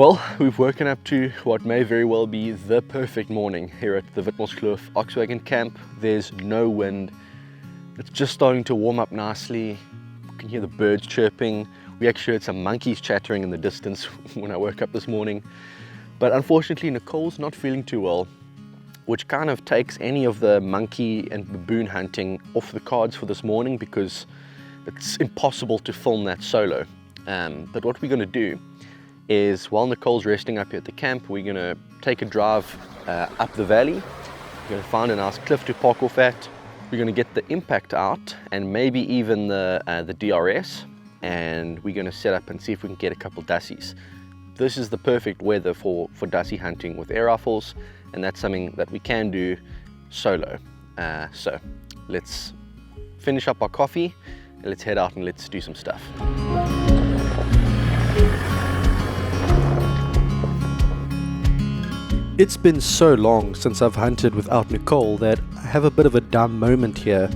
Well, we've woken up to what may very well be the perfect morning here at the Witmoskloof Oxwagon camp. There's no wind. It's just starting to warm up nicely. You can hear the birds chirping. We actually heard some monkeys chattering in the distance when I woke up this morning. But unfortunately, Nicole's not feeling too well, which kind of takes any of the monkey and baboon hunting off the cards for this morning because it's impossible to film that solo. But what we're going to do is, while Nicole's resting up here at the camp, we're going to take a drive up the valley. We're going to find a nice cliff to park off at. We're going to get the impact out and maybe even the DRS, and we're going to set up and see if we can get a couple dassies. This is the perfect weather for dassie hunting with air rifles, and that's something that we can do solo. So let's finish up our coffee and let's head out and let's do some stuff. It's been so long since I've hunted without Nicole that I have a bit of a dumb moment here,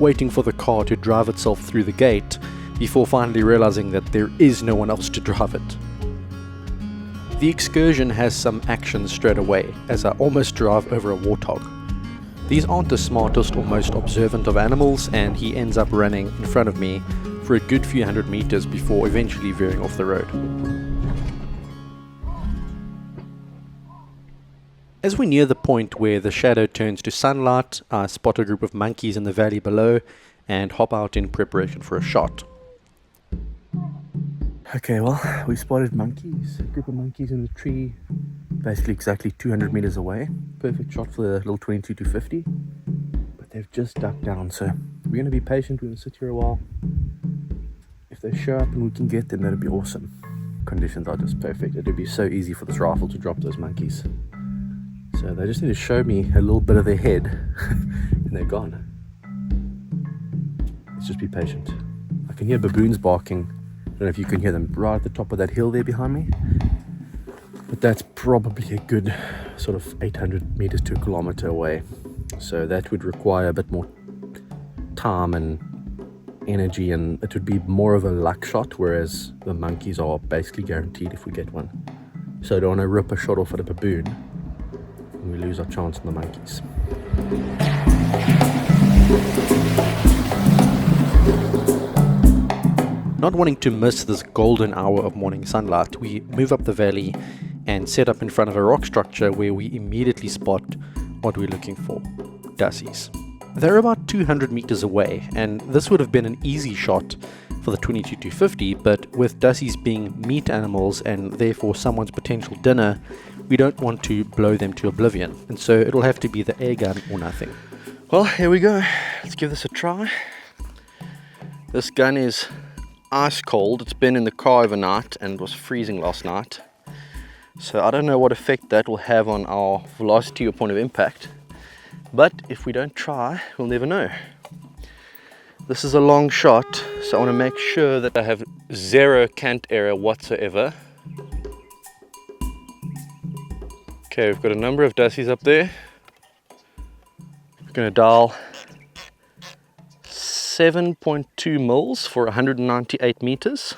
waiting for the car to drive itself through the gate before finally realizing that there is no one else to drive it. The excursion has some action straight away as I almost drive over a warthog. These aren't the smartest or most observant of animals, and he ends up running in front of me for a good few hundred meters before eventually veering off the road. As we near the point where the shadow turns to sunlight, I spot a group of monkeys in the valley below and hop out in preparation for a shot. Okay, well, we spotted monkeys, a group of monkeys in the tree, basically exactly 200 meters away. Perfect shot for the little 22-50, but they've just ducked down, so we're going to be patient. We're going to sit here a while. If they show up and we can get them, that'd be awesome. Conditions are just perfect. It'd be so easy for this rifle to drop those monkeys. So they just need to show me a little bit of their head and they're gone. Let's just be patient. I can hear baboons barking. I don't know if you can hear them right at the top of that hill there behind me. But that's probably a good sort of 800 meters to a kilometer away. So that would require a bit more time and energy, and it would be more of a luck shot, whereas the monkeys are basically guaranteed if we get one. So I don't want to rip a shot off at a baboon and we lose our chance on the monkeys. Not wanting to miss this golden hour of morning sunlight, we move up the valley and set up in front of a rock structure where we immediately spot what we're looking for: dassies. They're about 200 meters away, and this would have been an easy shot for the 22-50, but with dassies being meat animals and therefore someone's potential dinner, we don't want to blow them to oblivion, and so it'll have to be the air gun or nothing. Well, here we go. Let's give this a try. This gun is ice cold. It's been in the car overnight and it was freezing last night, so I don't know what effect that will have on our velocity or point of impact, but if we don't try, we'll never know. This is a long shot, so I want to make sure that I have zero cant error whatsoever. Okay, we've got a number of dassies up there. We're going to dial 7.2 mils for 198 meters,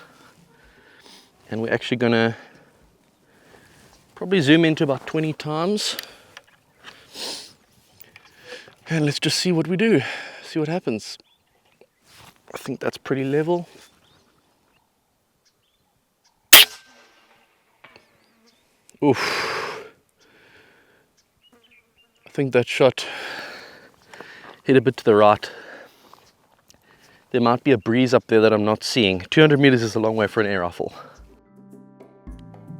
and we're actually going to probably zoom into about 20 times, and let's just see what we do, see what happens. I think that's pretty level. Oof. I think that shot hit a bit to the right. There might be a breeze up there that I'm not seeing. 200 meters is a long way for an air rifle.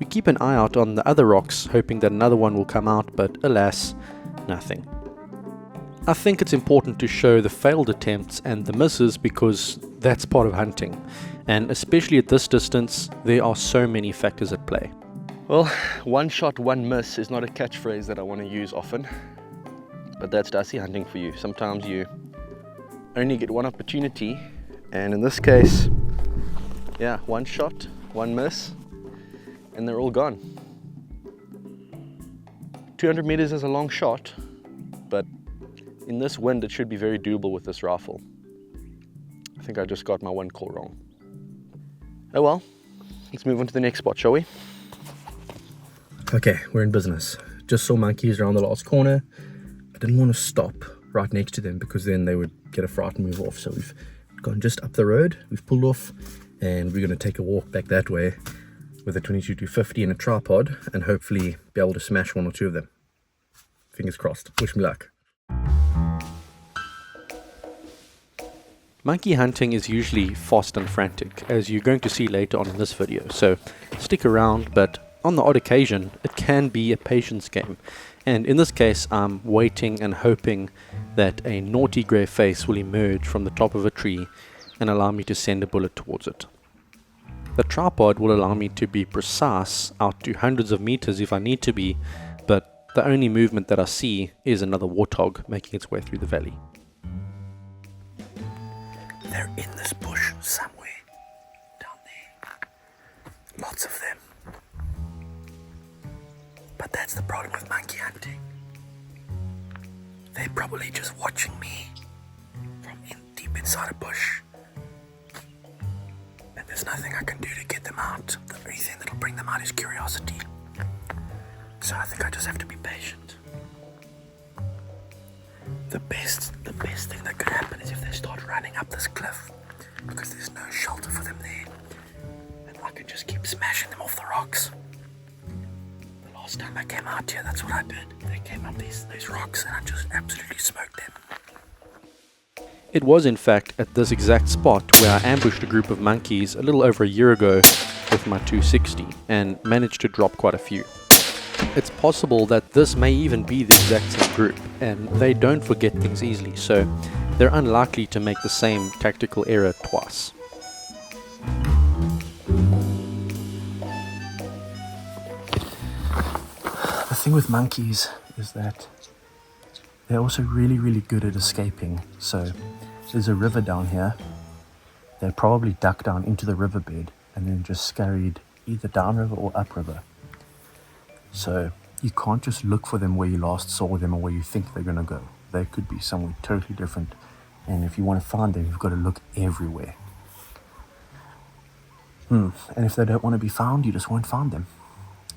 We keep an eye out on the other rocks, hoping that another one will come out, but alas, nothing. I think it's important to show the failed attempts and the misses because that's part of hunting, and especially at this distance, there are so many factors at play. Well, one shot, one miss is not a catchphrase that I want to use often, but that's dassie hunting for you. Sometimes you only get one opportunity, and in this case, yeah, one shot, one miss, and they're all gone. 200 meters is a long shot, but in this wind it should be very doable with this rifle. I think I just got my one call wrong. Oh well, let's move on to the next spot, shall we? Okay, we're in business. Just saw monkeys around the last corner. I didn't want to stop right next to them because then they would get a fright and move off. So we've gone just up the road, we've pulled off, and we're going to take a walk back that way with a 22-50 and a tripod and hopefully be able to smash one or two of them. Fingers crossed. Wish me luck. Monkey hunting is usually fast and frantic, as you're going to see later on in this video, so stick around, but on the odd occasion it can be a patience game, and in this case I'm waiting and hoping that a naughty grey face will emerge from the top of a tree and allow me to send a bullet towards it. The tripod will allow me to be precise out to hundreds of meters if I need to be, but the only movement that I see is another warthog making its way through the valley. They're in this bush somewhere, down there. Lots of them. But that's the problem with monkey hunting. They're probably just watching me from deep inside a bush. And there's nothing I can do to get them out. The only thing that'll bring them out is curiosity. So I think I just have to be patient. The best thing that could happen is if they start running up this cliff, because there's no shelter for them there, and I can just keep smashing them off the rocks. The last time I came out here, that's what I did. They came up these rocks and I just absolutely smoked them. It was in fact at this exact spot where I ambushed a group of monkeys a little over a year ago with my 260 and managed to drop quite a few. It's possible that this may even be the exact same group, and they don't forget things easily, so they're unlikely to make the same tactical error twice. The thing with monkeys is that they're also really good at escaping. So there's a river down here. They probably duck down into the riverbed and then just scurried either downriver or upriver. So you can't just look for them where you last saw them or where you think they're going to go. They could be somewhere totally different. And if you want to find them, you've got to look everywhere. And if they don't want to be found, you just won't find them.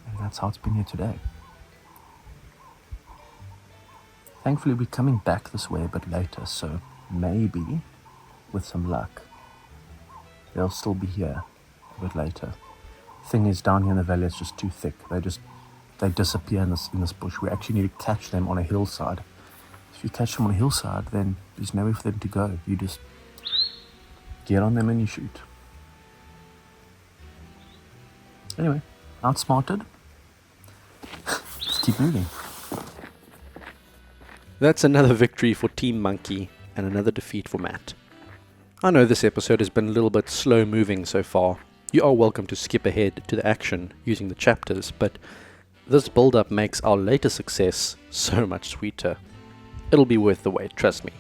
And that's how it's been here today. Thankfully, we're coming back this way a bit later, so maybe, with some luck, they'll still be here a bit later. Thing is, down here in the valley, it's just too thick. They disappear in this bush. We actually need to catch them on a hillside. If you catch them on a hillside, then there's nowhere for them to go. You just get on them and you shoot. Anyway, outsmarted. Just keep moving. That's another victory for Team Monkey and another defeat for Matt. I know this episode has been a little bit slow moving so far. You are welcome to skip ahead to the action using the chapters, but this build-up makes our later success so much sweeter. It'll be worth the wait, trust me.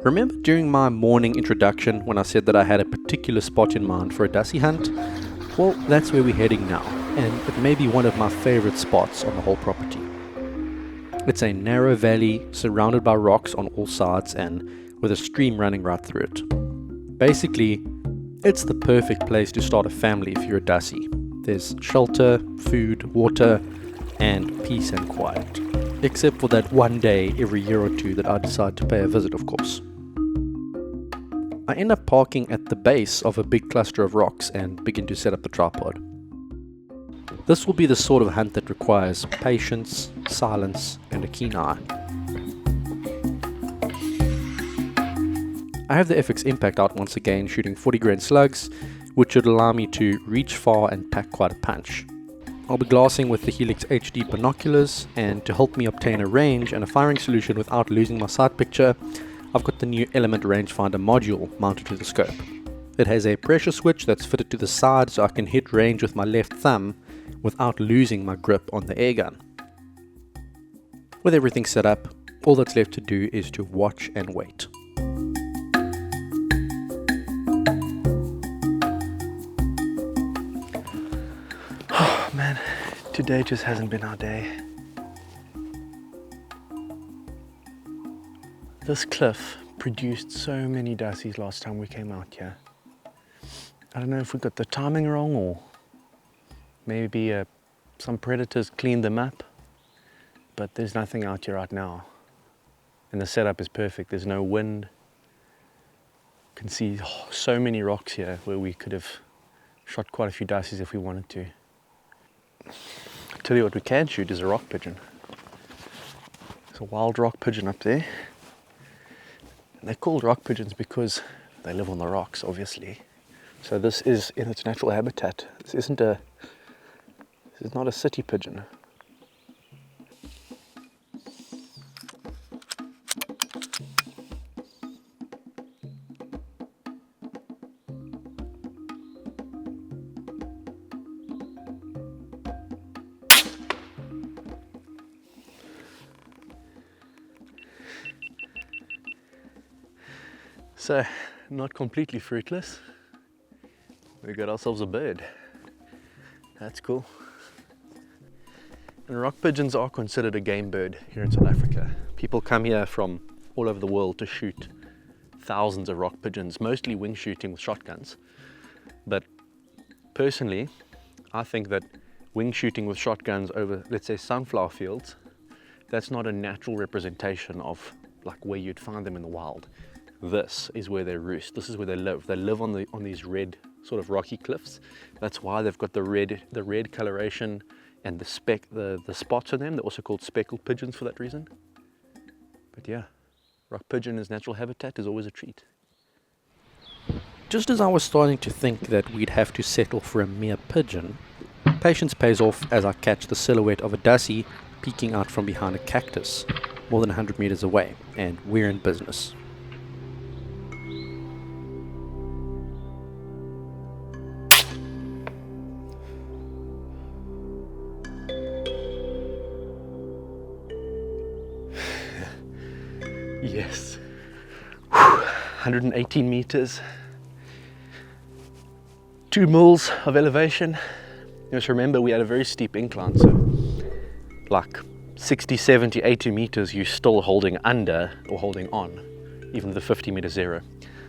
Remember during my morning introduction when I said that I had a particular spot in mind for a Dussie hunt? Well, that's where we're heading now, and it may be one of my favorite spots on the whole property. It's a narrow valley surrounded by rocks on all sides and with a stream running right through it. Basically, it's the perfect place to start a family if you're a Dussie. There's shelter, food, water, and peace and quiet. Except for that one day every year or two that I decide to pay a visit, of course. I end up parking at the base of a big cluster of rocks and begin to set up the tripod. This will be the sort of hunt that requires patience, silence, and a keen eye. I have the FX Impact out once again, shooting 40 grain slugs, which should allow me to reach far and pack quite a punch. I'll be glassing with the Helix HD binoculars, and to help me obtain a range and a firing solution without losing my sight picture, I've got the new Element rangefinder module mounted to the scope. It has a pressure switch that's fitted to the side so I can hit range with my left thumb without losing my grip on the airgun. With everything set up, all that's left to do is to watch and wait. Oh man, today just hasn't been our day. This cliff produced so many dassies last time we came out here. I don't know if we got the timing wrong or maybe some predators cleaned them up, but there's nothing out here right now. And the setup is perfect, there's no wind. You can see so many rocks here where we could have shot quite a few dassies if we wanted to. I'll tell you what we can shoot is a rock pigeon. There's a wild rock pigeon up there. And they're called rock pigeons because they live on the rocks, obviously. So this is in its natural habitat. This is not a city pigeon. So, not completely fruitless. We got ourselves a bird. That's cool. And rock pigeons are considered a game bird here in South Africa. People come here from all over the world to shoot thousands of rock pigeons, mostly wing shooting with shotguns. But personally, I think that wing shooting with shotguns over, let's say, sunflower fields, that's not a natural representation of like where you'd find them in the wild. This is where they roost. This is where they live. They live on these red sort of rocky cliffs. That's why they've got the red coloration and the spots on them. They're also called speckled pigeons for that reason. But yeah, rock pigeon as natural habitat is always a treat. Just as I was starting to think that we'd have to settle for a mere pigeon, patience pays off as I catch the silhouette of a dassie peeking out from behind a cactus more than 100 meters away, and we're in business. Yes. 118 meters. 2 mils of elevation. You must remember we had a very steep incline, so like 60, 70, 80 meters you're still holding under or holding on, even the 50 meter zero.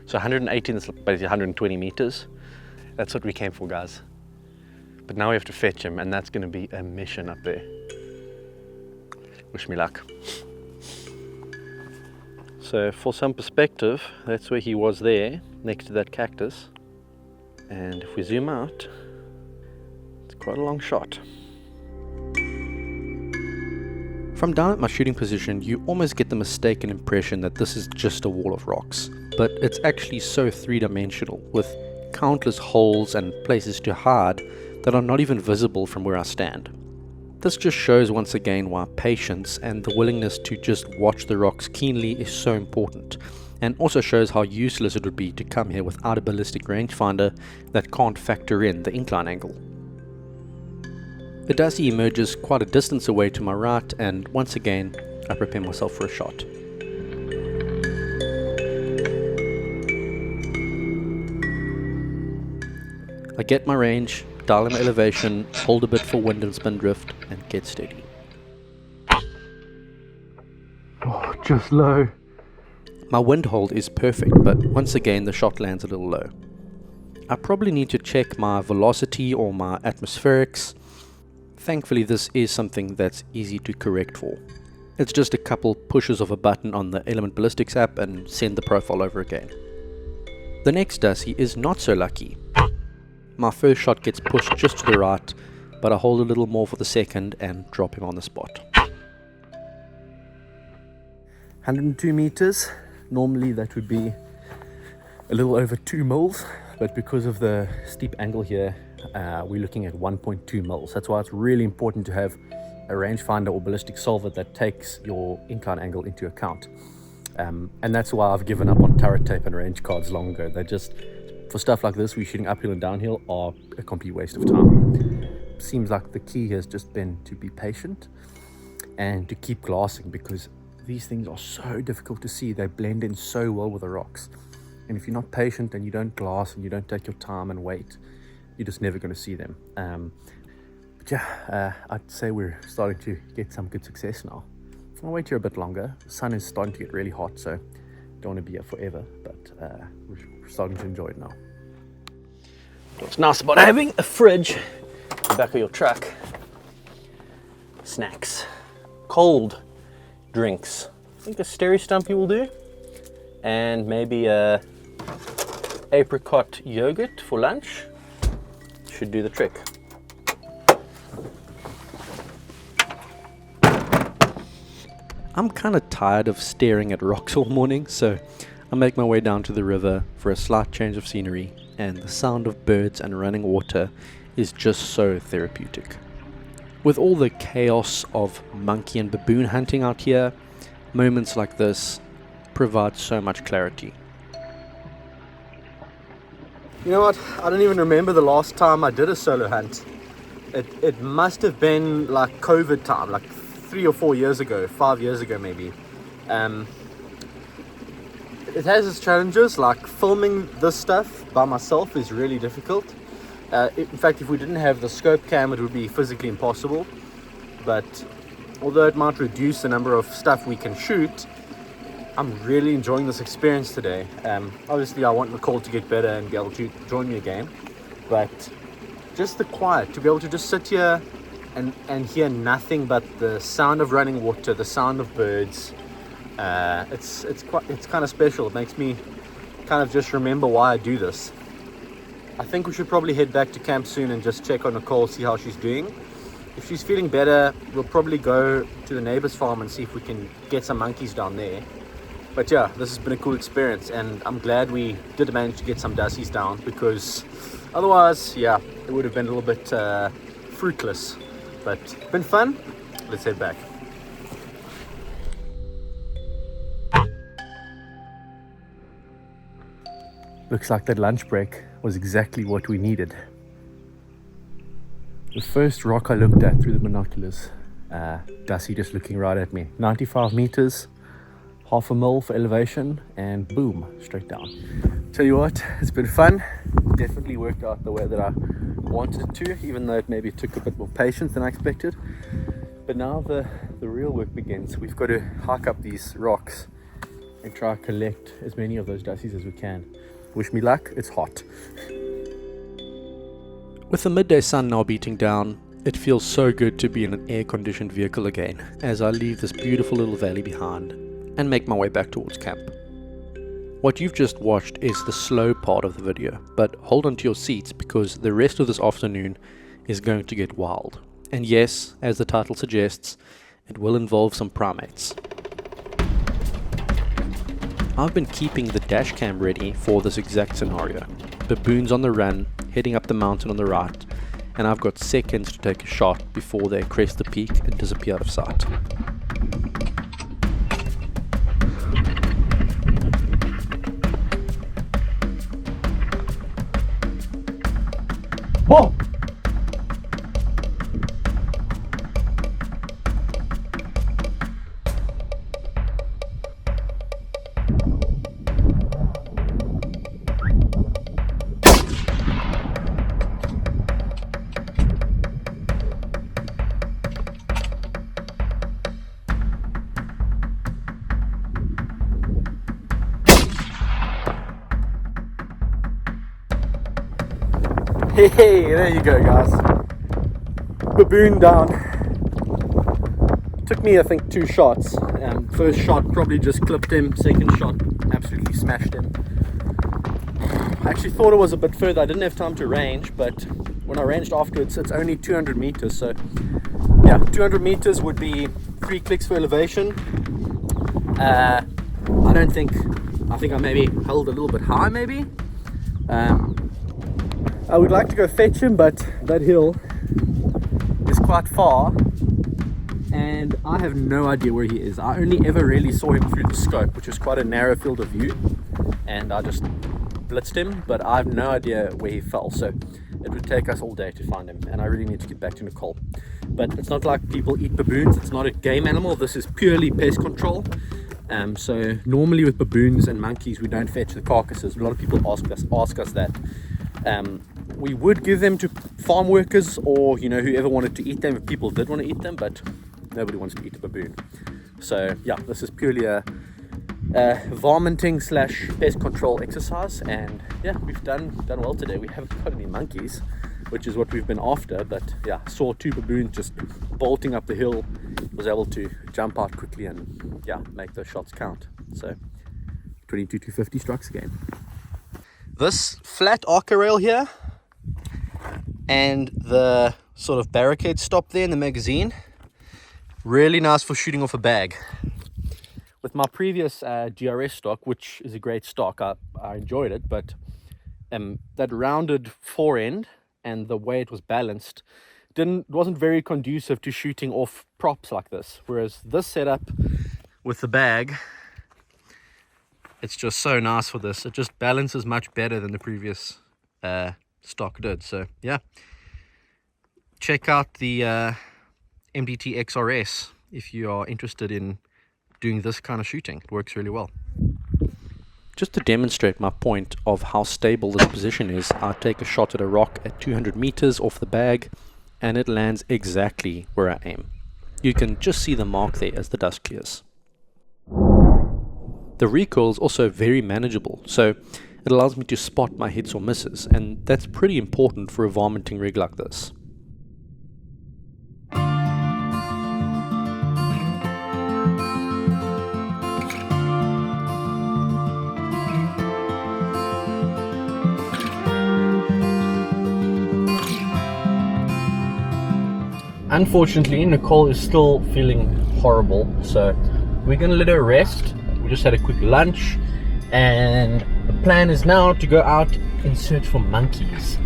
So 118 is basically 120 meters. That's what we came for, guys. But now we have to fetch him, and that's going to be a mission up there. Wish me luck. So for some perspective, that's where he was there, next to that cactus. And if we zoom out, it's quite a long shot. From down at my shooting position, you almost get the mistaken impression that this is just a wall of rocks, but it's actually so three-dimensional, with countless holes and places to hide that are not even visible from where I stand. This just shows once again why patience and the willingness to just watch the rocks keenly is so important, and also shows how useless it would be to come here without a ballistic rangefinder that can't factor in the incline angle. The dassie emerges quite a distance away to my right, and once again I prepare myself for a shot. I get my range, dial in my elevation, hold a bit for wind and spin drift, and get steady. Oh, just low. My wind hold is perfect, but once again the shot lands a little low. I probably need to check my velocity or my atmospherics. Thankfully this is something that's easy to correct for. It's just a couple pushes of a button on the Element Ballistics app and send the profile over again. The next dassie is not so lucky. My first shot gets pushed just to the right, but I hold a little more for the second and drop him on the spot. 102 meters. Normally that would be a little over 2 mils, but because of the steep angle here, we're looking at 1.2 mils. That's why it's really important to have a rangefinder or ballistic solver that takes your incline angle into account. And that's why I've given up on turret tape and range cards long ago. They're just, for stuff like this, we're shooting uphill and downhill, are a complete waste of time. Seems like the key has just been to be patient and to keep glassing, because these things are so difficult to see. They blend in so well with the rocks. And if you're not patient and you don't glass and you don't take your time and wait, you're just never going to see them. But yeah, I'd say we're starting to get some good success now. I'll wait here a bit longer. The sun is starting to get really hot, so don't want to be here forever, but we're starting to enjoy it now. What's nice about having a fridge in the back of your truck? Snacks, cold drinks. I think a Steri Stumpy will do, and maybe a apricot yogurt for lunch should do the trick. I'm kind of tired of staring at rocks all morning, so I make my way down to the river for a slight change of scenery, and the sound of birds and running water is just so therapeutic. With all the chaos of monkey and baboon hunting out here, moments like this provide so much clarity. You know what? I don't even remember the last time I did a solo hunt. It must have been like COVID time, like 3 or 4 years ago, 5 years ago maybe. It has its challenges, like filming this stuff by myself is really difficult. In fact, if we didn't have the scope cam, it would be physically impossible. But although it might reduce the number of stuff we can shoot, I'm really enjoying this experience today. Obviously I want Nicole to get better and be able to join me again, but just the quiet, to be able to just sit here and hear nothing but the sound of running water, the sound of birds, it's kind of special. It makes me kind of just remember why I do this. I think we should probably head back to camp soon and just check on Nicole, see how she's doing. If she's feeling better, we'll probably go to the neighbor's farm and see if we can get some monkeys down there. But yeah, this has been a cool experience, and I'm glad we did manage to get some dussies down, because otherwise, yeah, it would have been a little bit fruitless. But been fun. Let's head back. Looks like that lunch break was exactly what we needed. The first rock I looked at through the binoculars, Dusty just looking right at me. 95 meters, half a mil for elevation, and boom, straight down. Tell you what, it's been fun. Definitely worked out the way that I wanted it to, even though it maybe took a bit more patience than I expected. But now the real work begins. We've got to hike up these rocks and try to collect as many of those dussies as we can. Wish me luck, it's hot. With the midday sun now beating down, it feels so good to be in an air-conditioned vehicle again as I leave this beautiful little valley behind and make my way back towards camp. What you've just watched is the slow part of the video, but hold on to your seats because the rest of this afternoon is going to get wild. And yes, as the title suggests, it will involve some primates. I've been keeping the dash cam ready for this exact scenario. Baboons on the run, heading up the mountain on the right, and I've got seconds to take a shot before they crest the peak and disappear out of sight. Whoa! Hey, there you go, guys. Baboon down. Took me, I think, 2 shots. First shot probably just clipped him. Second shot absolutely smashed him. I actually thought it was a bit further. I didn't have time to range, but when I ranged afterwards, it's only 200 meters. So yeah, 200 meters would be 3 clicks for elevation. I think I maybe held a little bit high, maybe. I would like to go fetch him, but that hill is quite far and I have no idea where he is. I only ever really saw him through the scope, which is quite a narrow field of view, and I just blitzed him, but I have no idea where he fell. So it would take us all day to find him, and I really need to get back to Nicole. But it's not like people eat baboons. It's not a game animal. This is purely pest control. So normally with baboons and monkeys, we don't fetch the carcasses. A lot of people ask us that. We would give them to farm workers or whoever wanted to eat them, if people did want to eat them, but nobody wants to eat a baboon. So yeah, this is purely a varminting / pest control exercise, and yeah, we've done well today. We haven't got any monkeys, which is what we've been after, but yeah, saw 2 baboons just bolting up the hill, was able to jump out quickly and yeah, make those shots count. So 22-250 strikes again. This flat archer rail here and the sort of barricade stop there in the magazine, really nice for shooting off a bag. With my previous GRS stock, which is a great stock, I enjoyed it, but that rounded fore end and the way it was balanced wasn't very conducive to shooting off props like this. Whereas this setup with the bag, it's just so nice for this. It just balances much better than the previous stock did. So yeah, check out the MDT XRS if you are interested in doing this kind of shooting. It works really well. Just to demonstrate my point of how stable this position is, I take a shot at a rock at 200 meters off the bag and it lands exactly where I aim. You can just see the mark there as the dust clears. The recoil is also very manageable, so it allows me to spot my hits or misses, and that's pretty important for a varminting rig like this. Unfortunately, Nicole is still feeling horrible, so we're gonna let her rest. We just had a quick lunch, and the plan is now to go out and search for monkeys.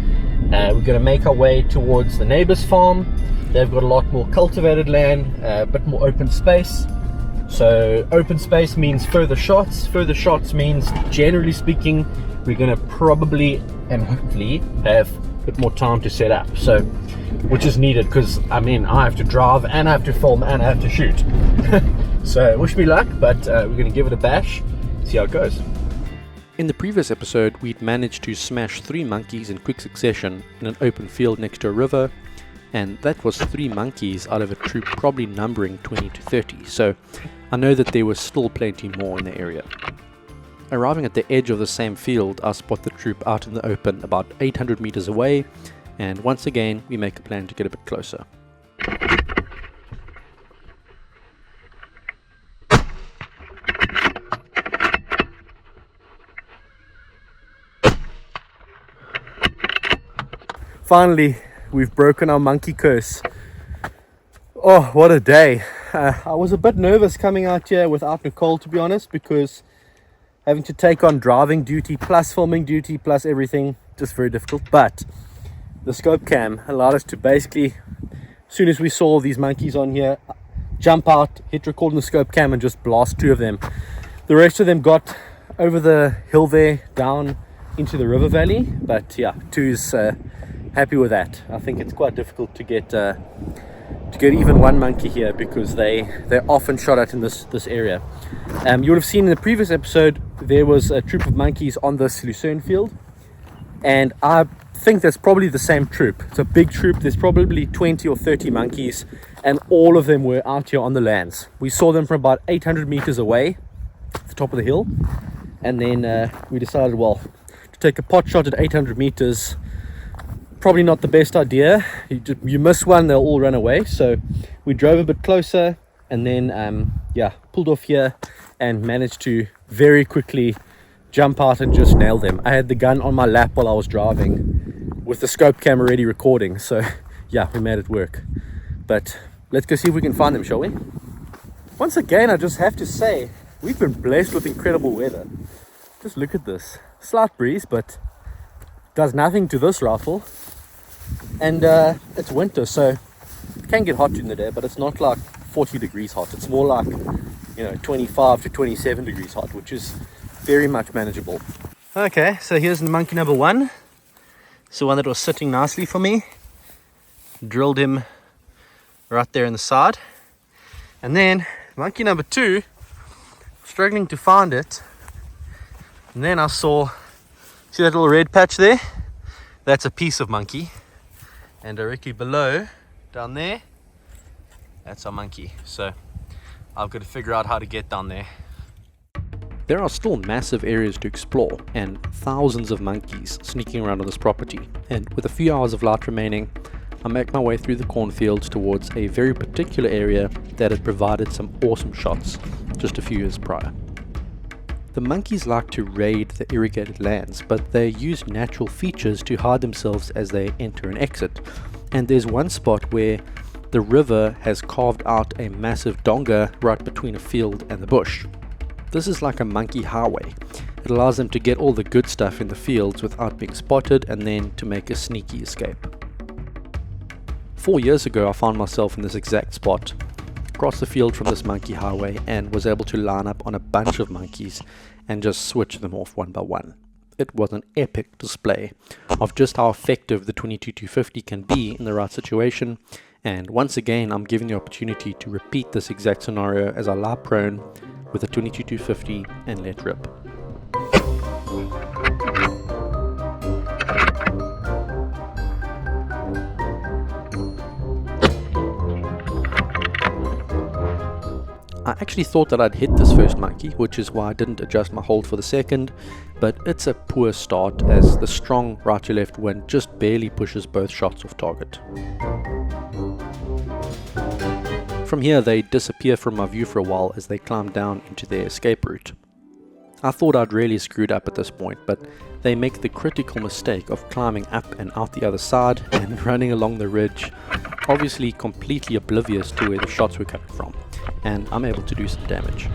We're gonna make our way towards the neighbor's farm. They've got a lot more cultivated land, a bit more open space. So open space means further shots. Further shots means, generally speaking, we're gonna probably and hopefully have a bit more time to set up. So, which is needed because I have to drive and I have to film and I have to shoot. So wish me luck, but we're going to give it a bash, see how it goes. In the previous episode, we'd managed to smash 3 monkeys in quick succession in an open field next to a river, and that was 3 monkeys out of a troop probably numbering 20 to 30, so I know that there was still plenty more in the area. Arriving at the edge of the same field, I spot the troop out in the open about 800 meters away, and once again we make a plan to get a bit closer. Finally, we've broken our monkey curse. Oh, what a day. I was a bit nervous coming out here without Nicole, to be honest, because having to take on driving duty plus filming duty plus everything, just very difficult. But the scope cam allowed us to basically, as soon as we saw these monkeys on here, jump out, hit record on the scope cam and just blast 2 of them. The rest of them got over the hill there, down into the river valley, but yeah, 2 is happy with that. I think it's quite difficult to get even 1 monkey here because they're often shot at in this area. You would have seen in the previous episode there was a troop of monkeys on this lucerne field, and I think that's probably the same troop. It's a big troop. There's probably 20 or 30 monkeys, and all of them were out here on the lands. We saw them from about 800 meters away at the top of the hill, and then we decided, well, to take a pot shot at 800 meters, probably not the best idea. You miss one, they'll all run away. So we drove a bit closer, and then pulled off here and managed to very quickly jump out and just nail them. I had the gun on my lap while I was driving with the scope camera already recording, so yeah, we made it work. But let's go see if we can find them, shall we? Once again, I just have to say, we've been blessed with incredible weather. Just look at this. Slight breeze, but does nothing to this rifle. And it's winter, so it can get hot during the day, but it's not like 40 degrees hot. It's more like 25 to 27 degrees hot, which is very much manageable. Okay, so here's monkey number 1. So one that was sitting nicely for me. Drilled him right there in the side. And then monkey number 2, struggling to find it. And then I saw, see that little red patch there? That's a piece of monkey. And directly below, down there, that's our monkey. So I've got to figure out how to get down there. There are still massive areas to explore and thousands of monkeys sneaking around on this property, and with a few hours of light remaining, I make my way through the cornfields towards a very particular area that had provided some awesome shots just a few years prior. The monkeys like to raid the irrigated lands, but they use natural features to hide themselves as they enter and exit, and there's one spot where the river has carved out a massive donga right between a field and the bush. This is like a monkey highway. It allows them to get all the good stuff in the fields without being spotted and then to make a sneaky escape. 4 years ago I found myself in this exact spot, across the field from this monkey highway, and was able to line up on a bunch of monkeys and just switch them off one by one. It was an epic display of just how effective the 22-250 can be in the right situation, and once again I'm given the opportunity to repeat this exact scenario as I lie prone with a 22-250 and let rip. I actually thought that I'd hit this first monkey, which is why I didn't adjust my hold for the second, but it's a poor start as the strong right to left wind just barely pushes both shots off target. From here they disappear from my view for a while as they climb down into their escape route. I thought I'd really screwed up at this point, but they make the critical mistake of climbing up and out the other side and running along the ridge, obviously completely oblivious to where the shots were coming from, and I'm able to do some damage.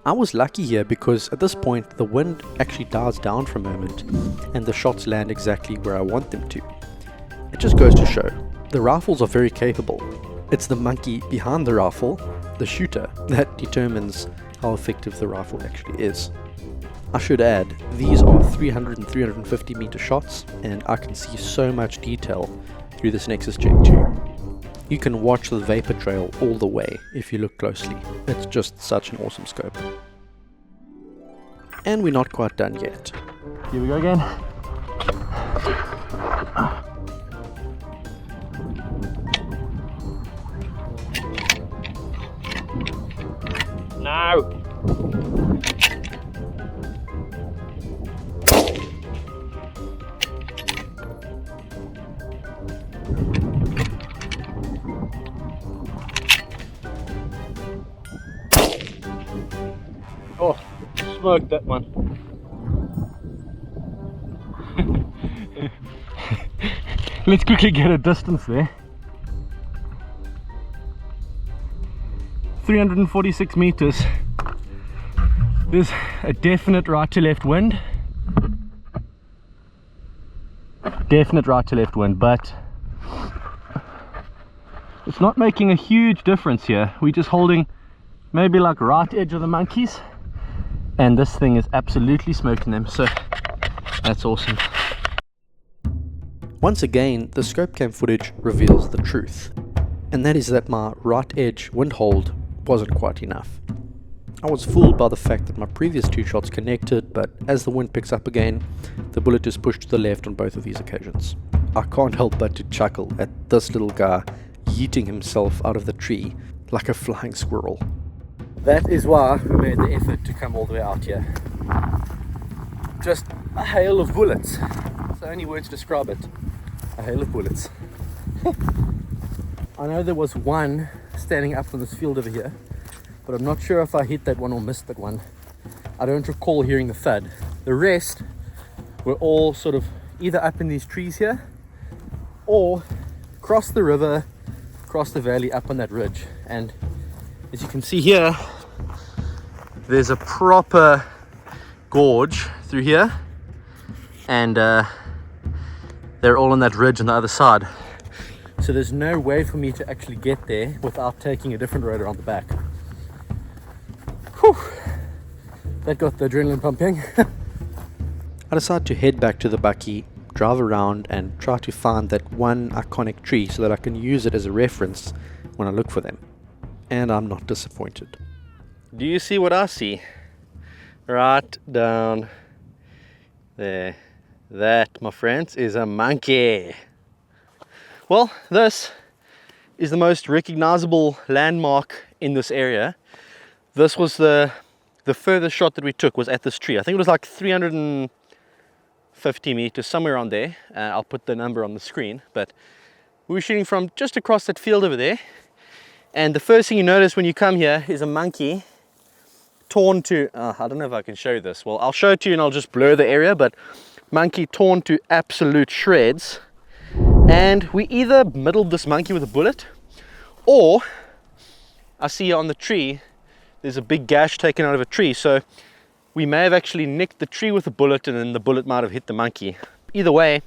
I was lucky here because at this point the wind actually dies down for a moment and the shots land exactly where I want them to. It just goes to show, the rifles are very capable. It's the monkey behind the rifle, the shooter, that determines how effective the rifle actually is. I should add, these are 300 and 350 meter shots, and I can see so much detail through this Nexus Gen 2. You can watch the vapor trail all the way if you look closely. It's just such an awesome scope. And we're not quite done yet. Here we go again. No! Oh, smoked that one. Let's quickly get a distance there. 346 meters. There's a definite right to left wind. Definite right to left wind, but it's not making a huge difference here. We're just holding maybe like right edge of the monkeys, and this thing is absolutely smoking them, so that's awesome. Once again, the scope cam footage reveals the truth, and that is that my right edge wind hold wasn't quite enough. I was fooled by the fact that my previous two shots connected, but as the wind picks up again, the bullet is pushed to the left on both of these occasions. I can't help but to chuckle at this little guy yeeting himself out of the tree like a flying squirrel. That is why we made the effort to come all the way out here. Just a hail of bullets. That's the only word to describe it. A hail of bullets. I know there was one standing up from this field over here, but I'm not sure if I hit that one or missed that one. I don't recall hearing the thud. The rest were all sort of either up in these trees here or across the river, across the valley, up on that ridge. And as you can see here, there's a proper gorge through here, and they're all on that ridge on the other side. So there's no way for me to actually get there without taking a different road around the back. Whew. That got the adrenaline pumping. I decided to head back to the bucky, drive around and try to find that one iconic tree so that I can use it as a reference when I look for them. And I'm not disappointed. Do you see what I see? Right down there. That, my friends, is a monkey. Well, this is the most recognizable landmark in this area. This was the furthest shot that we took was at this tree. I think it was like 350 meters, somewhere around there. I'll put the number on the screen, but we were shooting from just across that field over there. And the first thing you notice when you come here is a monkey torn to, I don't know if I can show you this. Well, I'll show it to you and I'll just blur the area, but monkey torn to absolute shreds. And we either middled this monkey with a bullet, or I see here on the tree, there's a big gash taken out of a tree. So we may have actually nicked the tree with a bullet and then the bullet might have hit the monkey. Either way,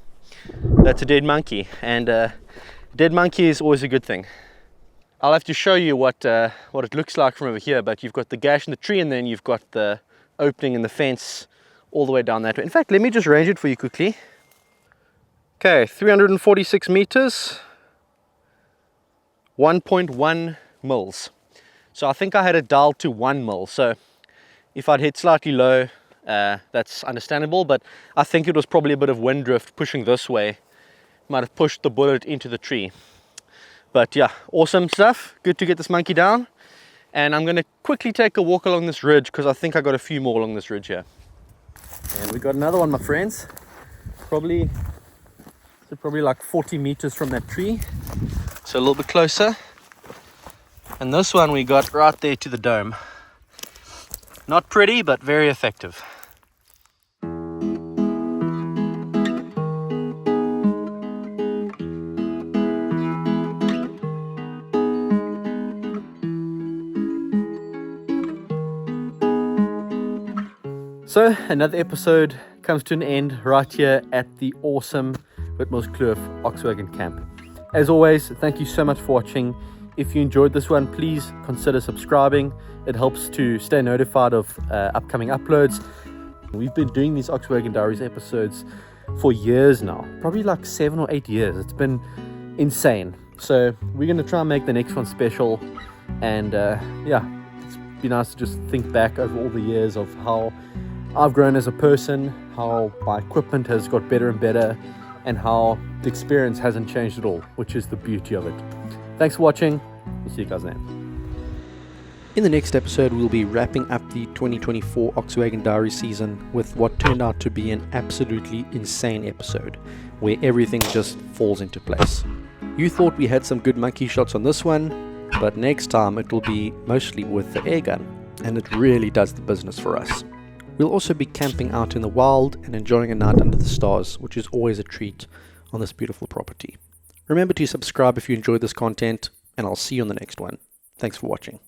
that's a dead monkey, and dead monkey is always a good thing. I'll have to show you what it looks like from over here, but you've got the gash in the tree and then you've got the opening in the fence all the way down that way. In fact, let me just range it for you quickly. Okay, 346 meters, 1.1 mils. So I think I had it dialed to 1 mil. So if I'd hit slightly low, that's understandable, but I think it was probably a bit of wind drift pushing this way. Might have pushed the bullet into the tree. But yeah, awesome stuff. Good to get this monkey down. And I'm going to quickly take a walk along this ridge because I think I got a few more along this ridge here. And we got another one, my friends. Probably like 40 meters from that tree. So a little bit closer. And this one we got right there to the dome. Not pretty, but very effective. So another episode comes to an end right here at the awesome Witmoskloof Oxwagon Camp. As always, thank you so much for watching. If you enjoyed this one, please consider subscribing. It helps to stay notified of upcoming uploads. We've been doing these Oxwagon Diaries episodes for years now, probably like 7 or 8 years. It's been insane. So we're going to try and make the next one special. And yeah, it's been nice to just think back over all the years of how I've grown as a person, how my equipment has got better and better, and how the experience hasn't changed at all, which is the beauty of it. Thanks for watching. We'll see you guys then. In the next episode, we'll be wrapping up the 2024 Oxwagon Diaries season with what turned out to be an absolutely insane episode, where everything just falls into place. You thought we had some good monkey shots on this one, but next time it will be mostly with the air gun, and it really does the business for us. We'll also be camping out in the wild and enjoying a night under the stars, which is always a treat on this beautiful property. Remember to subscribe if you enjoyed this content, and I'll see you on the next one. Thanks for watching.